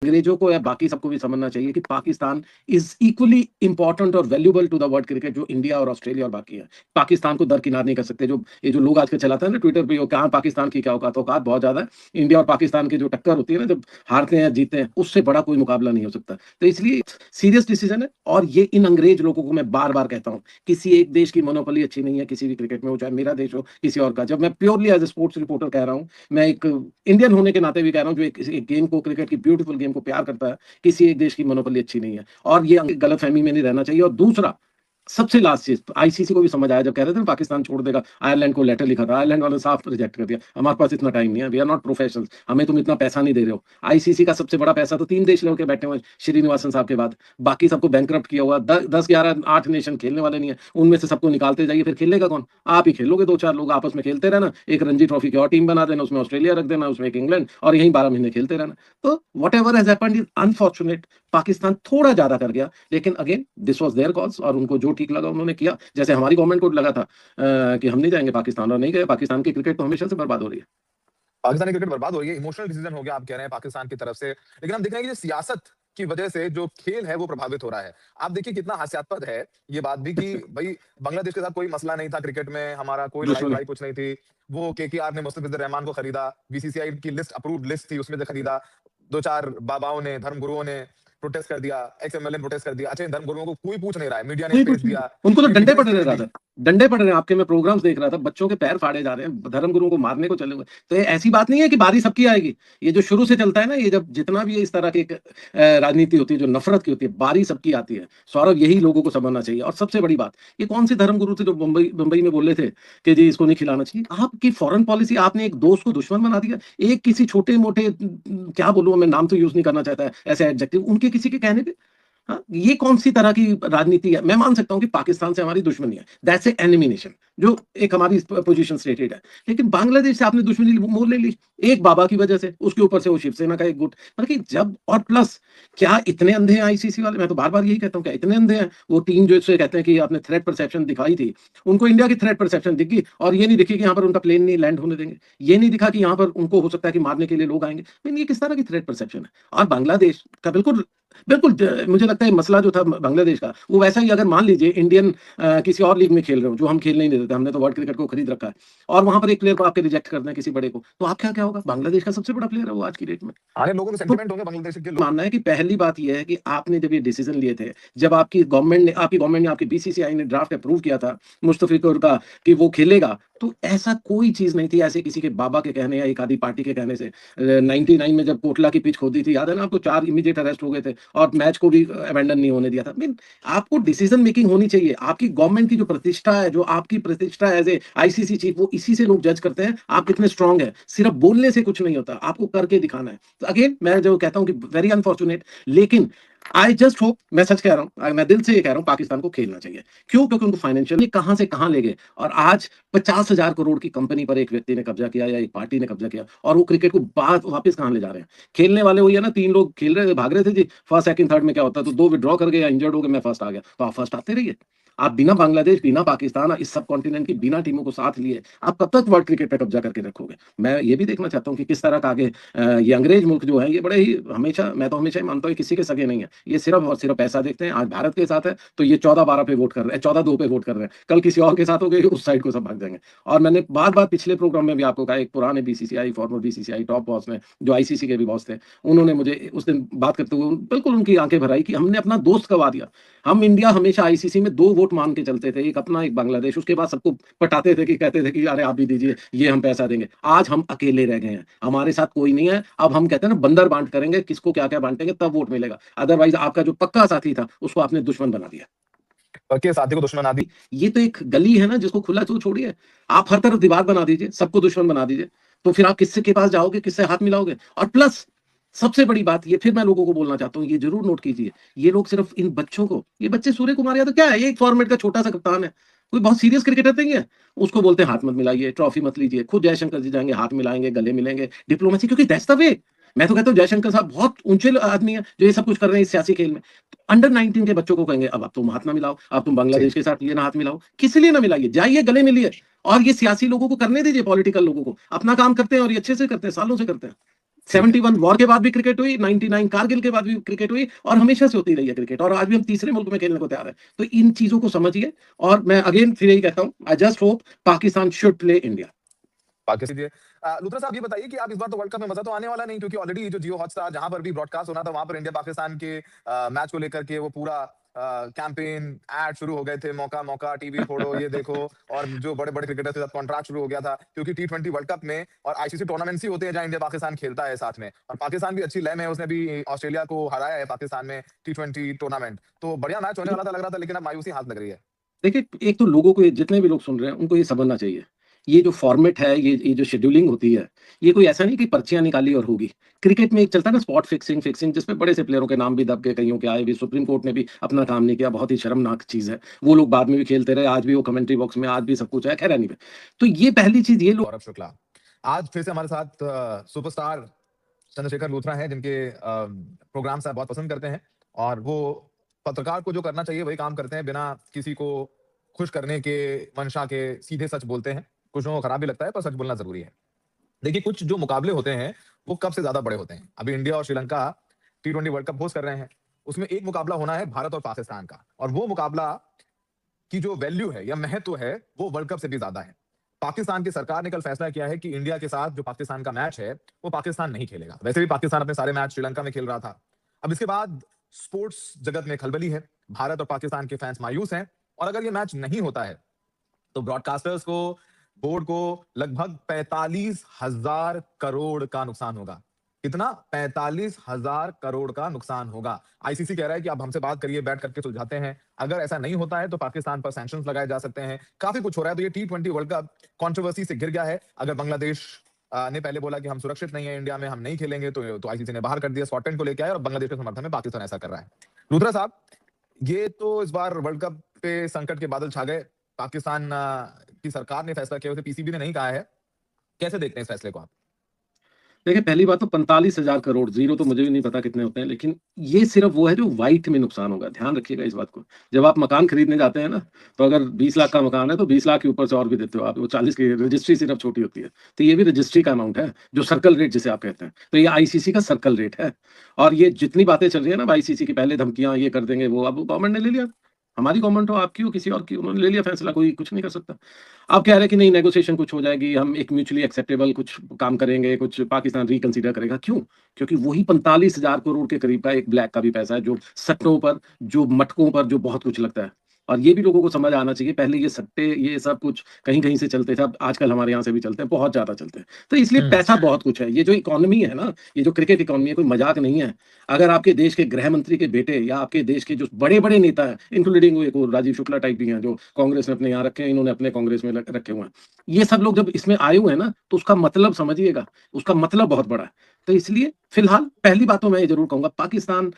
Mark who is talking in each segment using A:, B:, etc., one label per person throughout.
A: अंग्रेजों को या बाकी सबको भी समझना चाहिए कि पाकिस्तान इज इक्वली इंपॉर्टेंट और valuable to the world cricket जो इंडिया और ऑस्ट्रेलिया और बाकी है। पाकिस्तान को दरकिनार नहीं कर सकते। जो ये जो लोग आजकल चलाते हैं ना ट्विटर पे, कहाँ पाकिस्तान की क्या औकात बहुत ज्यादा है। इंडिया और पाकिस्तान की जो टक्कर होती है ना, जब हारते हैं जीतते हैं, उससे बड़ा कोई मुकाबला नहीं हो सकता। तो इसलिए सीरियस डिसीजन है। और ये इन अंग्रेज लोगों को मैं बार बार कहता हूँ, किसी एक देश की मोनोपोली अच्छी नहीं है किसी भी क्रिकेट में, हो चाहे मेरा देश हो किसी और का। जब मैं purely as a sports reporter कह रहा हूँ, मैं एक इंडियन होने के नाते भी कह रहा हूँ, जो एक गेम को, क्रिकेट की ब्यूटीफुल गेम को प्यार करता है, किसी एक देश की मोनोपोली अच्छी नहीं है। और ये गलतफहमी में नहीं रहना चाहिए। और दूसरा, सबसे लास्ट चीज, आईसीसी को भी समझ आया। जब कह रहे थे ना पाकिस्तान छोड़ देगा, आयरलैंड को लेटर लिखा था, आयरलैंड वाले साफ रिजेक्ट कर दिया, हमारे पास इतना टाइम नहीं है, वी आर नॉट प्रोफेशनल्स, हमें तुम इतना पैसा नहीं दे रहे हो। आईसीसी का सबसे बड़ा पैसा तो 3 देश लेके बैठे हुए श्रीनिवासन साहब के बाद, बाकी सबको बैंकरप्ट किया हुआ। 10, 11, 8 नेशन खेलने वाले नहीं है, उनमें से सबको निकालते जाइए, फिर खेलेगा कौन? आप ही खेलोगे, 2, 4 लोग आपस में खेलते रहना, एक रणजी ट्रॉफी की और टीम बना देना, उसमें ऑस्ट्रेलिया रख देना, उसमें एक इंग्लैंड, और यही 12 महीने खेलते रहना। तो whatever has happened is unfortunate. Pakistan थोड़ा ज्यादा कर गया, लेकिन again this was their calls, और उनको जो ठीक लगा उन्होंने किया। जैसे हमारी गवर्नमेंट को लगा था कि हम नहीं जाएंगे पाकिस्तान, और नहीं गए। पाकिस्तान की क्रिकेट तो हमेशा से बर्बाद हो रही है।
B: पाकिस्तानी क्रिकेट बर्बाद हो रही है, इमोशनल डिसीजन हो गया आप कह रहे हैं पाकिस्तान की तरफ से। लेकिन हम देख रहे हैं कि जो सियासत की वजह से जो खेल है वो प्रभावित हो रहा है। आप देखिए कितना हास्यास्पद है ये बात भी कि भाई बांग्लादेश के साथ कोई मसला नहीं था क्रिकेट में, हमारा कोई लड़ाई
A: दुश्मनी।
B: वड़ाई कुछ नहीं थी। वो केकेआर ने मुस्तफिजुर रहमान को खरीदा, बीसीसीआई की लिस्ट अप्रूव्ड लिस्ट थी उसमें से खरीदा। 2-4 बाबाओं ने, धर्मगुरुओं ने प्रोटेस्ट कर दिया, एक्सएमएलए ने प्रोटेस्ट कर दिया। अच्छा इन धर्मगुरुओं को कोई पूछ नहीं रहा है, मीडिया ने
A: कोई
B: स्पेस
A: कुछ नहीं,
B: दिया,
A: उनको तो
B: एक
A: डंडे पड़
B: डिफेंस
A: रहे
B: टीम
A: हैं
B: ने दी।
A: ज्यादा। डंडे पड़ रहे हैं। आपके मैं प्रोग्राम्स देख रहा था, बच्चों के पैर फाड़े जा रहे हैं, धर्मगुरुओं को मारने को चले हुए। तो ये ऐसी बात नहीं है कि बारी सबकी आएगी। ये जो शुरू से चलता है ना, ये जब जितना भी ये इस तरह की एक, राजनीति होती है जो नफरत की होती है, बारी सबकी आती है। सौरभ, यही लोगों को समझना चाहिए। और सबसे बड़ी बात, ये कौन से धर्मगुरु थे जो मुंबई मुंबई में बोले थे कि जी इसको नहीं खिलाना चाहिए? आपकी फॉरेन पॉलिसी, आपने एक दोस्त को दुश्मन बना दिया। एक किसी छोटे मोटे, क्या बोलूं मैं, नाम तो यूज नहीं करना चाहता है ऐसे एडजेक्टिव, उनके किसी के कहने पे। हाँ, ये कौन सी तरह की राजनीति है? मैं मान सकता हूं कि पाकिस्तान से हमारी दुश्मनी है, दैट्स ए एनिमी नेशन, जो एक हमारी पोजीशन स्टेटेड है। लेकिन बांग्लादेश से आपने दुश्मनी मोल ले ली, एक बाबा की वजह से, उसके ऊपर से वो शिवसेना का एक गुट। मतलब कि जब, और प्लस, क्या इतने अंधे हैं आईसीसी वाले? मैं तो बार बार यही कहता हूँ, क्या इतने अंधे हैं? वो टीम जो इससे कहते हैं कि आपने थ्रेट परसेप्शन दिखाई थी, उनको इंडिया की थ्रेट परसेप्शन दिखी, और ये नहीं दिखी कि यहाँ पर उनका प्लेन नहीं लैंड होने देंगे। ये नहीं दिखा कि यहाँ पर उनको हो सकता है कि मारने के लिए लोग आएंगे। लेकिन ये किस तरह की थ्रेट परसेप्शन है? और बांग्लादेश का बिल्कुल बिल्कुल मुझे लगता है मसला जो था बांग्लादेश का, वो वैसा ही, अगर मान लीजिए इंडियन किसी और लीग में खेल रहे हो, जो हम खेलने ही नहीं देते, हमने तो वर्ल्ड क्रिकेट को खरीद रखा है, और वहां पर एक प्लेयर को आपके रिजेक्ट कर दें किसी बड़े को, तो आप क्या क्या होगा? बांग्लादेश का सबसे बड़ा प्लेयर है वो आज की डेट में।
B: आने लोगों के
A: तो
B: सेंटिमेंट होंगे बांग्लादेश के लोग।
A: मानना है कि पहली बात यह है कि आपने जब ये डिसीजन लिए थे, जब आपकी गवर्नमेंट ने आपकी बीसीसीआई ने ड्राफ्ट अप्रूव किया था मुस्तफिजुर का कि वो खेलेगा, तो ऐसा कोई चीज नहीं थी, ऐसे किसी के बाबा के कहने या एक आधी पार्टी के कहने से। 99 में जब कोटला की पिच खोदी थी, याद है ना आपको? 4 इमीडिएट अरेस्ट हो गए थे, और मैच को भी अबेंडन नहीं होने दिया था। मीन, आपको डिसीजन मेकिंग होनी चाहिए। आपकी गवर्नमेंट की जो प्रतिष्ठा है, जो आपकी प्रतिष्ठा एज ए आईसीसी चीफ, वो इसी से लोग जज करते हैं आप कितने स्ट्रांग है। सिर्फ बोलने से कुछ नहीं होता, आपको करके दिखाना है। तो अगेन मैं जो कहता हूं कि वेरी अनफॉर्चुनेट, लेकिन आई जस्ट होप, मैं सच कह रहा हूं, मैं दिल से ये कह रहा हूं, पाकिस्तान को खेलना चाहिए। क्यों? क्योंकि उनको फाइनेंशियली कहां से कहां ले गए, और आज 50,000 करोड़ की कंपनी पर एक व्यक्ति ने कब्जा किया या एक पार्टी ने कब्जा किया, और वो क्रिकेट को वापस कहां ले जा रहे हैं? खेलने वाले वही है ना, 3 लोग खेल रहे थे, भाग रहे थे जी, फर्स्ट सेकंड थर्ड में क्या होता है? तो 2 विड्रॉ कर गए या इंजर्ड हो गए, मैं फर्स्ट आ गया, तो आप फर्स्ट आते रहिए। आप बिना बांग्लादेश, बिना पाकिस्तान, इस सब कॉन्टिनेंट की बिना टीमों को साथ लिए आप कब तक वर्ल्ड क्रिकेट पे कब्जा करके रखोगे? मैं ये भी देखना चाहता हूँ कि किस तरह का आगे ये अंग्रेज मुल्क जो है, ये बड़े ही हमेशा, मैं तो हमेशा ही मानता हूँ, किसी के सगे नहीं है। ये सिर्फ और सिर्फ पैसा देखते हैं। आज भारत के साथ है तो ये 14-12 पे वोट कर रहे हैं, 14-2 पे वोट कर रहे हैं। कल किसी और के साथ हो गए, उस साइड को सब भाग जाएंगे। और मैंने बार बार पिछले प्रोग्राम में भी आपको कहा, एक पुराने BCCI, farmer BCCI top boss ने, जो आईसीसी के भी बॉस थे, उन्होंने मुझे उस दिन बात करते हुए बिल्कुल उनकी आंखें भर आई कि हमने अपना दोस्त गवा दिया। हम इंडिया हमेशा आईसीसी में 2 वोट मान के चलते थे, एक अपना एक बांग्लादेश, उसके बाद सबको पटाते थे कि कहते थे कि अरे आप भी दीजिए, ये हम पैसा देंगे। आज हम अकेले रह गए हैं, हमारे साथ कोई नहीं है। अब हम कहते हैं ना, बंदर बांट करेंगे, किसको क्या क्या बांटेंगे, तब वोट मिलेगा। अदरवाइज आपका जो पक्का साथी था, उसको आपने दुश्मन बना दिया।
B: के साथी को दुश्मन आदि।
A: ये तो एक गली है ना जिसको खुला, तो छोड़िए। आप हर तरफ दीवार बना दीजिए, सबको दुश्मन बना दीजिए, तो फिर आप किससे के पास जाओगे, किससे हाथ मिलाओगे? और प्लस सबसे बड़ी बात, ये फिर मैं लोगों को बोलना चाहता हूँ, ये जरूर नोट कीजिए, ये लोग सिर्फ इन बच्चों को, ये बच्चे, सूर्य कुमार यादव क्या है? ये एक फॉर्मेट का छोटा सा कप्तान है, कोई बहुत सीरियस क्रिकेटर नहीं है। उसको बोलते हैं हाथ मत मिलाइए, ट्रॉफी मत लीजिए, खुद जयशंकर जी जाएंगे, हाथ मिलाएंगे, गले मिलेंगे, डिप्लोमेसी, क्योंकि दैट्स द वे। मैं तो कहता हूँ जयशंकर साहब बहुत ऊंचे आदमी है जो ये सब कुछ कर रहे हैं इस सियासी खेल में। अंडर 19 के बच्चों को कहेंगे अब तुम हाथ ना मिलाओ, अब तुम
B: जी।
A: बांग्लादेश के साथ ये ना हाथ मिलाओ, किस लिए ना मिलाइए, जाइए गले मिलिए। और ये सियासी लोगों को करने दीजिए, पॉलिटिकल लोगों को अपना काम करते हैं, और ये अच्छे से करते हैं, सालों से करते हैं।
B: ठीक है।
A: 71 वॉर के बाद भी क्रिकेट हुई, 99 कारगिल के बाद भी क्रिकेट हुई और हमेशा से होती रही है क्रिकेट और आज भी हम तीसरे मुल्क में खेलने को तैयार हैं। तो इन चीज़ों को समझिए और मैं अगेन फिर यही कहता हूँ, I just hope Pakistan should play India.
B: Pakistan Luthra साहब ये बताइए कि आप इस बार तो वर्ल्ड कप में मजा तो आने वाला नहीं क्योंकि ऑलरेडी जो जियो हॉटस्टार जहां पर भी ब्रॉडकास्ट होना था वहां पर इंडिया पाकिस्तान के मैच को लेकर के वो पूरा कैंपेन ऐड शुरू हो गए थे, मौका मौका टीवी फोड़ो ये देखो, और जो बड़े बड़े क्रिकेटर्स के साथ कॉन्ट्रैक्ट शुरू हो गया था क्योंकि टी20 वर्ल्ड कप में और आईसीसी टूर्नामेंट्स ही होते हैं जहां इंडिया पाकिस्तान खेलता है साथ में, और पाकिस्तान भी अच्छी लय में है, उसने भी ऑस्ट्रेलिया को हराया है पाकिस्तान में टी20 टूर्नामेंट, तो बढ़िया मैच होने वाला था लग रहा था, लेकिन अब मायूसी हाथ लग रही है।
A: देखिए, एक तो लोगों को जितने भी लोग सुन रहे हैं, उनको ये समझना चाहिए। ये जो फ़ॉर्मेट है, ये जो शेड्यूलिंग होती है, ये कोई ऐसा नहीं कि पर्चियाँ निकाली और होगी। क्रिकेट में एक चलता है ना स्पॉट फिक्सिंग फिक्सिंग जिसमें बड़े से प्लेयरों के नाम भी दब गए, कइयों के आए भी, सुप्रीम कोर्ट ने भी अपना काम नहीं किया, बहुत ही शर्मनाक चीज़ है। वो लोग बाद में भी खेलते रहे, आज भी वो कमेंट्री बॉक्स में, आज भी सब कुछ है, खैर एनीवे। तो ये पहली चीज़ ये लोग
B: गौरव शुक्ला आज फिर से हमारे साथ सुपरस्टार चंद्रशेखर लूथरा हैं जिनके प्रोग्राम्स आप बहुत पसंद करते हैं, और वो पत्रकार को जो करना चाहिए वही काम करते हैं, बिना किसी को खुश करने के मंशा के सीधे सच बोलते हैं। कुछ लोगों को खराब भी लगता है पर सच बोलना जरूरी है। देखिए, कुछ जो मुकाबले होते हैं वो कब से ज्यादा बड़े होते हैं। अभी इंडिया और श्रीलंका टी20 वर्ल्ड कप होस्ट कर रहे हैं, उसमें एक मुकाबला होना है भारत और पाकिस्तान का, और वो मुकाबला की जो वैल्यू है या महत्व है वो वर्ल्ड कप से भी ज्यादा है। पाकिस्तान की सरकार ने कल फैसला किया है कि इंडिया के साथ जो पाकिस्तान का मैच है वो पाकिस्तान नहीं खेलेगा। वैसे भी पाकिस्तान अपने सारे मैच श्रीलंका में खेल रहा था। अब इसके बाद स्पोर्ट्स जगत में खलबली है, भारत और पाकिस्तान के फैंस मायूस हैं, और अगर ये मैच नहीं होता है तो ब्रॉडकास्टर्स को, बोर्ड को लगभग 45,000 करोड़ का नुकसान होगा। कितना? 45,000 करोड़ का नुकसान होगा। आईसीसी कह रहा है कि आप हमसे बात करिए, बैठ करके सुलझाते हैं। अगर ऐसा नहीं होता है तो पाकिस्तान पर सैंक्शंस लगाए जा सकते हैं। काफी कुछ हो रहा है। तो ये टी20 वर्ल्ड कप कंट्रोवर्सी से गिर गया है। अगर बांग्लादेश ने पहले बोला कि हम सुरक्षित नहीं है इंडिया में, हम नहीं खेलेंगे, तो आईसीसी ने बाहर कर दिया, स्कॉटलैंड को लेके आए, और बांग्लादेश के समर्थन में पाकिस्तान ऐसा कर रहा है। लूथरा साहब, ये तो इस बार वर्ल्ड कप पे संकट के बादल छा गए। पाकिस्तान की सरकार ने फैसला किया, उसे पीसीबी ने नहीं कहा है। कैसे देखते हैं इस फैसले को आप?
A: देखिए, पहली बात तो 45,000 करोड़, ज़ीरो तो मुझे भी नहीं पता कितने होते हैं, लेकिन ये सिर्फ़ वो है जो व्हाइट में नुकसान होगा, ध्यान रखिएगा इस बात को। जब आप मकान खरीदने जाते हैं ना, तो अगर 20 लाख का मकान है, तो 20 लाख के ऊपर से और भी देते हो आप, वो 40 की रजिस्ट्री सिर्फ़ छोटी होती है। तो ये भी रजिस्ट्री का अमाउंट है, जो सर्कल रेट जिसे आप कहते हैं। तो ये आईसीसी का सर्कल रेट है और ये जितनी बातें चल रही है ना आईसीसी की, पहले धमकियाँ, ये कर देंगे, वो अब गवर्नमेंट ने ले लिया। हमारी गवर्नमेंट हो, आपकी हो, किसी और की, उन्होंने ले लिया फैसला, कोई कुछ नहीं कर सकता। आप कह रहे हैं कि नहीं नेगोशिएशन कुछ हो जाएगी, हम एक म्यूचुअली एक्सेप्टेबल कुछ काम करेंगे, कुछ पाकिस्तान रिकंसीडर करेगा, क्यों? क्योंकि वही 45,000 करोड़ के करीब का एक ब्लैक का भी पैसा है, जो सट्टों पर, जो मटकों पर, जो बहुत कुछ लगता है। और ये भी लोगों को समझ आना चाहिए, पहले ये सट्टे, ये सब कुछ कहीं-कहीं से चलते थे, अब आजकल हमारे यहाँ से भी चलते हैं, बहुत ज़्यादा चलते हैं। तो इसलिए
B: हम्म।
A: पैसा बहुत कुछ है, ये जो इकोनॉमी है ना, ये जो क्रिकेट इकोनॉमी है, कोई मज़ाक नहीं है। अगर आपके देश के गृह मंत्री के बेटे या आपके देश के जो बड़े-बड़े नेता हैं, इंक्लूडिंग वो एक वो राजीव शुक्ला टाइप भी हैं, जो कांग्रेस ने अपने यहाँ रखे हैं, इन्होंने अपने कांग्रेस में रखे हुए हैं। ये सब लोग जब इसमें आए हुए हैं ना, तो उसका मतलब समझिएगा, उसका मतलब बहुत बड़ा है। तो इसलिए फिलहाल पहली बात तो मैं ये ज़रूर कहूँगा, पाकिस्तान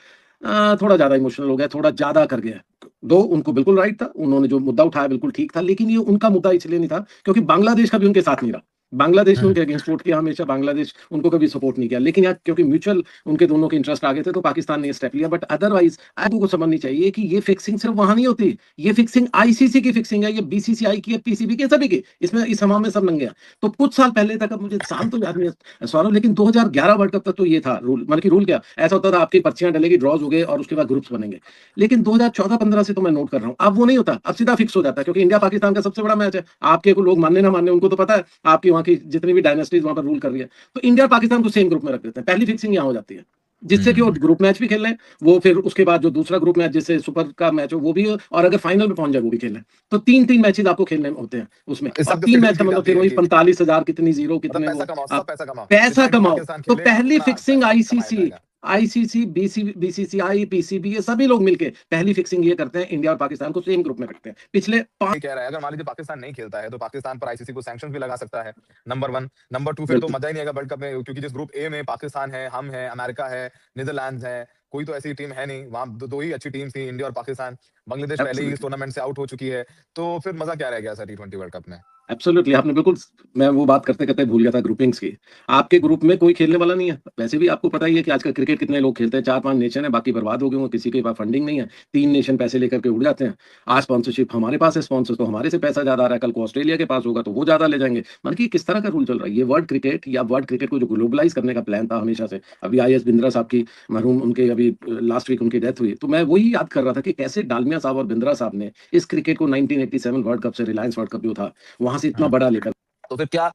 A: थोड़ा ज़्यादा इमोशनल हो गया, थोड़ा ज़्यादा कर गया है। दो उनको बिल्कुल राइट था, उन्होंने जो मुद्दा उठाया बिल्कुल ठीक था, लेकिन ये उनका मुद्दा इसलिए नहीं था क्योंकि बांग्लादेश कभी उनके साथ नहीं रहा। बांग्लादेश ने
B: हम्म।
A: उनके अगेंस्ट वोट किया हमेशा, बांग्लादेश उनको कभी सपोर्ट नहीं किया। लेकिन यार क्योंकि म्यूचुअल उनके दोनों के इंटरेस्ट आ गए थे, तो पाकिस्तान ने ये स्टेप लिया। बट अदरवाइज़ आपको को समझनी चाहिए कि ये फिक्सिंग सिर्फ वहाँ नहीं होती, ये फिक्सिंग आईसीसी की फिक्सिंग है, ये बीसीसीआई की है, पीसीबी की है, सभी की। इसमें इस हमाम में सब नंगे हैं। तो कुछ साल पहले तक, अब मुझे साल तो याद नहीं है सौरभ, लेकिन 2011 वर्ल्ड कप तक तो ये था रूल, मतलब कि रूल क्या, ऐसा होता था आपकी पर्चियाँ डलेगी, ड्रॉज़ हो गए और उसके बाद ग्रुप्स बनेंगे। लेकिन 2014-15 से तो मैं नोट कर रहा हूँ, अब वो नहीं होता, अब सीधा फिक्स हो जाता है क्योंकि इंडिया पाकिस्तान का सबसे बड़ा मैच है। आपके को लोग मानने ना मानने, उनको तो पता है आपकी वहाँ की जितनी भी डायनास्टीज़ वहाँ पर रूल कर रही है। तो इंडिया और पाकिस्तान को सेम ग्रुप में रख देते हैं, पहली फिक्सिंग यहाँ हो जाती है। जिससे कि वो
B: हम्म।
A: ग्रुप मैच भी खेल लें, वो फिर उसके बाद जो दूसरा ग्रुप मैच जिससे सुपर का मैच हो वो भी हो, और अगर फाइनल में पहुँच जाए वो भी खेल लें। तो 3-3 मैचेज़ आपको खेलने होते हैं उसमें,
B: इस
A: और
B: सब की
A: 3
B: स्ट्रेटेजी
A: मैच का
B: ठीक
A: मतलब
B: आपकी
A: फिर
B: है
A: वही
B: कि
A: 45,000 कितनी ज़ीरो
B: मतलब
A: कितने
B: पैसा
A: वो
B: कमाओ, सब
A: आप
B: पैसा कमाओ,
A: पैसा
B: जितना इंडिया
A: कमाओ।
B: पाकिस्तान
A: तो
B: खेले
A: पहली
B: उतना
A: फिक्सिंग
B: पैसा कमाया
A: आईसीसी,
B: जाएगा।
A: आईसीसी, बीसीसीआई, पीसीबी, ये सभी लोग मिलके पहली फिक्सिंग ये करते हैं, इंडिया और पाकिस्तान को सेम ग्रुप में रखते हैं। पिछले 5
B: ये कह रहा है, अगर मान लीजिए पाकिस्तान नहीं खेलता है तो पाकिस्तान पर आईसीसी को सैंक्शंस भी लगा सकता है, नंबर 1। नंबर 2, फिर तो
A: बिल्कुल,
B: मजा ही नहीं आएगा वर्ल्ड कप में, क्योंकि जिस ग्रुप ए में पाकिस्तान है, हम हैं, अमेरिका है, नीदरलैंड्स है, कोई तो ऐसी टीम है नहीं। वहां दो ही अच्छी टीम्स थी, इंडिया और पाकिस्तान। बांग्लादेश पहले ही इस
A: एब्सोल्युटली।
B: टूर्नामेंट से आउट हो चुकी है, तो फिर मजा क्या रह गया सर टी20 वर्ल्ड कप में?
A: एब्सोल्युटली आपने बिल्कुल मैं वो बात करते-करते भूल गया था ग्रुपिंग्स की। आपके ग्रुप में कोई खेलने वाला नहीं है। वैसे भी आपको पता ही है कि आजकल क्रिकेट कितने लोग खेलते हैं, 4-5 नेशन है, बाकी बर्बाद हो गए होंगे, किसी के पास फंडिंग नहीं है। 3 नेशन पैसे लेकर के उड़ जाते हैं। आज स्पॉन्सरशिप हमारे पास है, स्पॉन्सर तो हमारे से पैसा ज़्यादा आ रहा है, कल को ऑस्ट्रेलिया के पास होगा तो वो ज़्यादा ले जाएँगे। मतलब कि किस तरह का रूल चल रहा है? ये वर्ल्ड क्रिकेट को जो ग्लोबलाइज़ करने का प्लान था हमेशा से, अभी आईएएस बिंद्रा साहब की मरहूम उनके अभी लास्ट वीक उनकी डेथ हुई। तो मैं वही याद कर रहा था कि कैसे डालमिया साहब और बिंद्रा साहब ने इस क्रिकेट को 1987 वर्ल्ड कप से रिलायंस वर्ल्ड कप जो था, वहाँ से इतना
B: हुँ।
A: बड़ा लेकर
B: तो फिर क्या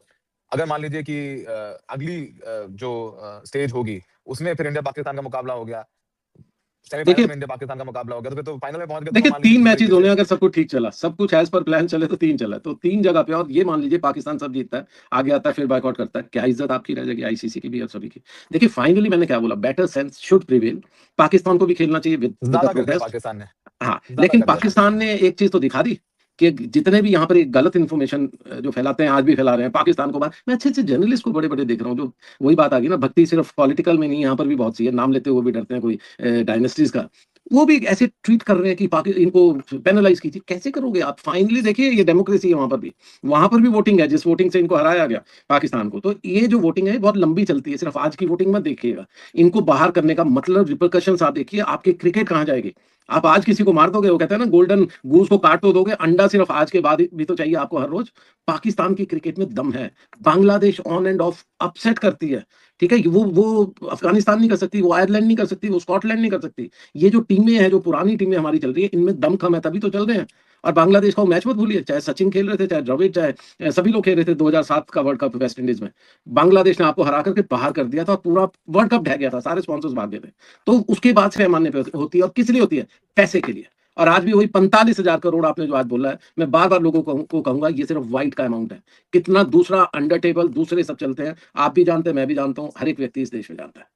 B: अगर मान लीजिए कि अगली जो स्टेज होगी, उसमें फिर इंडिया-पाकिस्तान का मुकाबला हो गया, सेमीफाइनल
A: देखिए
B: में इंडिया-पाकिस्तान का मुकाबला हो गया, तो फिर तो फाइनल में पहुँच गए तो
A: देखिए
B: मान लीजिए
A: 3
B: किसी
A: मैचेज़
B: तरीके
A: होने
B: से
A: हैं अगर सब कुछ ठीक चला, सब कुछ एज़ पर प्लान चले तो 3 चला, तो 3 जगह पे और ये मान लीजिए पाकिस्तान सब जीतता है, आगे आता है फिर बॉयकॉट करता है, क्या इज़्ज़त आपकी रह जाएगी आईसीसी की भी और सभी की। देखिए फाइनली मैंने क्या बोला better sense should prevail Pakistan को भी खेलना चाहिए विद द
B: ज़्यादा कर दिया
A: प्रोटेस्ट
B: पाकिस्तान ने,
A: हाँ,
B: ज़्यादा
A: लेकिन
B: कर दिया
A: पाकिस्तान
B: पाकिस्तान ने।
A: ने एक चीज़ तो दिखा दी कि जितने भी यहाँ पर एक गलत इन्फॉर्मेशन जो फैलाते हैं, आज भी फैला रहे हैं, पाकिस्तान को बात मैं अच्छे-अच्छे जर्नलिस्ट को बड़े-बड़े देख रहा हूँ, जो वही बात आ गई ना, भक्ति सिर्फ पॉलिटिकल में नहीं, यहाँ पर भी बहुत सी है, नाम लेते हुए भी डरते हैं कोई डायनास्टीज़ का। वो भी ऐसे ट्वीट कर रहे हैं कि इनको पेनलाइज़ कीजिए, कैसे करोगे आप? फाइनली देखिए ये डेमोक्रेसी है वहाँ पर भी। वहाँ पर भी वोटिंग है, जिस वोटिंग से इनको हराया गया, पाकिस्तान को। तो ये जो वोटिंग है, ये बहुत लंबी चलती है, सिर्फ आज की वोटिंग मत देखिएगा। इनको बाहर करने का मतलब रिपरकशंस आप देखिए, आपकी क्रिकेट कहाँ जाएगी? आप आज किसी को मार दोगे, वो कहते हैं ना गोल्डन गूस को काट तो दोगे, अंडा सिर्फ आज के बाद ही भी तो चाहिए आपको हर रोज़। पाकिस्तान की क्रिकेट में दम है। Bangladesh on end of upset करती है, ठीक है? वो अफ़गानिस्तान नहीं कर सकती, वो आयरलैंड नहीं कर सकती, वो स्कॉटलैंड नहीं कर सकती। ये जो टीमें हैं, जो पुरानी टीमें हमारी चल रही है, इनमें दम कम है, तभी तो चल रहे हैं। और बांग्लादेश का वो मैच मत भूलिए, चाहे सचिन खेल रहे थे, चाहे द्रविड़, चाहे सभी लोग खेल रहे थे 2007 का वर्ल्ड कप वेस्ट इंडीज़ में। बांग्लादेश ने आपको हरा कर के बाहर कर दिया था और पूरा वर्ल्ड कप ढह गया था, सारे स्पॉन्सर्स भाग गए थे। तो उसके बाद से मानने पे होती है और किस लिए होती है? पैसे के लिए। और आज भी वही 45,000 करोड़ आपने जो आज बोला है, मैं बार-बार लोगों को कहूँगा ये सिर्फ व्हाइट का अमाउंट है। कितना दूसरा अंडर टेबल दूसरे सब चलते हैं, आप भी जानते हैं, मैं भी जानता हूँ, हर एक व्यक्ति इस देश में जानता है।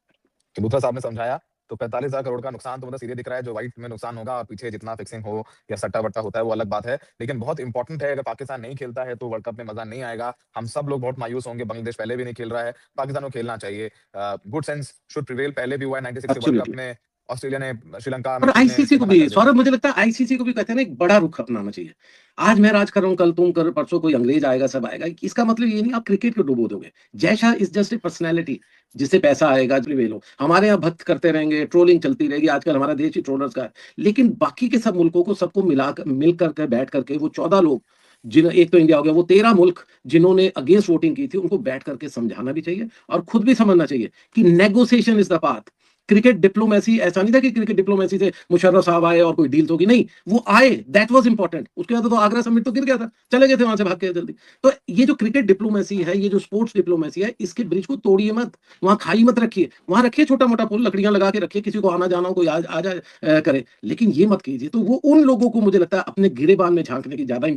B: तो लूथरा साहब ने समझाया, तो 45,000 करोड़ का नुकसान तो मतलब सीधे दिख रहा है, जो व्हाइट में नुकसान होगा और पीछे जितना फिक्सिंग हो या सट्टा-वट्टा होता है, वो अलग बात है। लेकिन बहुत इंपॉर्टेंट है, अगर पाकिस्तान नहीं खेलता है, तो वर्ल्ड कप में मज़ा नहीं आएगा। हम सब लोग बहुत मायूस होंगे, बांग्लादेश पहले भी नहीं खेल रहा है, पाकिस्तान को खेलना चाहिए। गुड सेंस शुड प्रिवेल, पहले भी हुआ है 96 के वर्ल्ड कप
A: एब्सोल्युटली।
B: में, ऑस्ट्रेलिया ने श्रीलंका
A: और
B: मैचेज़ में
A: आईसीसी को
B: मना कर
A: भी
B: दिया था।
A: सौरभ मुझे लगता है आईसीसी को भी कहते हैं ना एक बड़ा रुख अपनाना चाहिए। आज मैं राज कर रहा हूँ, कल तुम कर परसों कोई अंग्रेज आएगा, सब आएगा। इसका मतलब ये नहीं आप क्रिकेट को डुबो दोगे। Jay Shah is just a personality जिससे पैसा आएगा प्रिवेल हो। हमारे यहाँ भक्त करते रहेंगे, ट्रोलिंग चलती रहेगी, आजकल हमारा देश ही ट्रोलर्स का है। लेकिन बाकी के सब मुल्कों को सबको मिल कर के बैठ कर के वो 14 लोग जिन एक तो इंडिया हो गया, वो 13 मुल्क जिन्होंने अगेंस्ट वोटिंग की थी, उनको बैठ कर के समझाना भी चाहिए और खुद भी समझना चाहिए कि negotiation is the path. Cricket diplomacy ऐसा नहीं था कि क्रिकेट डिप्लोमेसी से मुशर्रफ साहब आए और कोई डील्स होगी, नहीं, वो आए, दैट वाज़ इम्पोर्टेंट। उसके बाद तो आगरा समिट तो गिर गया था, चले गए थे वहाँ से भाग के जल्दी। तो ये जो क्रिकेट डिप्लोमेसी है, ये जो स्पोर्ट्स डिप्लोमेसी है, इसके ब्रिज को तोड़िए मत, वहाँ खाई मत रखिए, वहाँ रखिए छोटा-मोटा पुल, लकड़ियाँ लगा के रखिए, किसी को आना-जाना हो, कोई आ जाए करे, लेकिन ये मत कीजिए। तो वो उन लोगों को मुझे लगता है अपने गिरेबान में झाँकने की ज़्यादा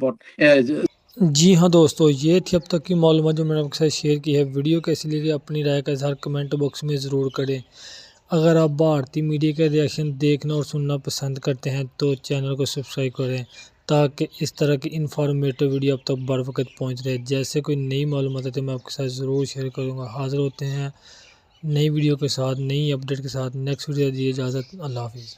A: ज
C: जी हाँ दोस्तों, ये थी अब तक की मालूमात जो मैंने आपके साथ शेयर की है। वीडियो कैसी लगी अपनी राय का इज़हार कमेंट बॉक्स में ज़रूर करें। अगर आप भारतीय मीडिया के रिएक्शन देखना और सुनना पसंद करते हैं तो चैनल को सब्सक्राइब करें, ताकि इस तरह की इन्फॉर्मेटिव वीडियो आप तक बर वक़्त पहुँच रहे। जैसे कोई नई मालूमात आती है मैं आपके साथ ज़रूर शेयर करूँगा। हाज़िर होते हैं नई वीडियो के साथ, नई अपडेट के साथ। नेक्स्ट वीडियो दीजिए इजाज़त। अल्लाह हाफ़िज़।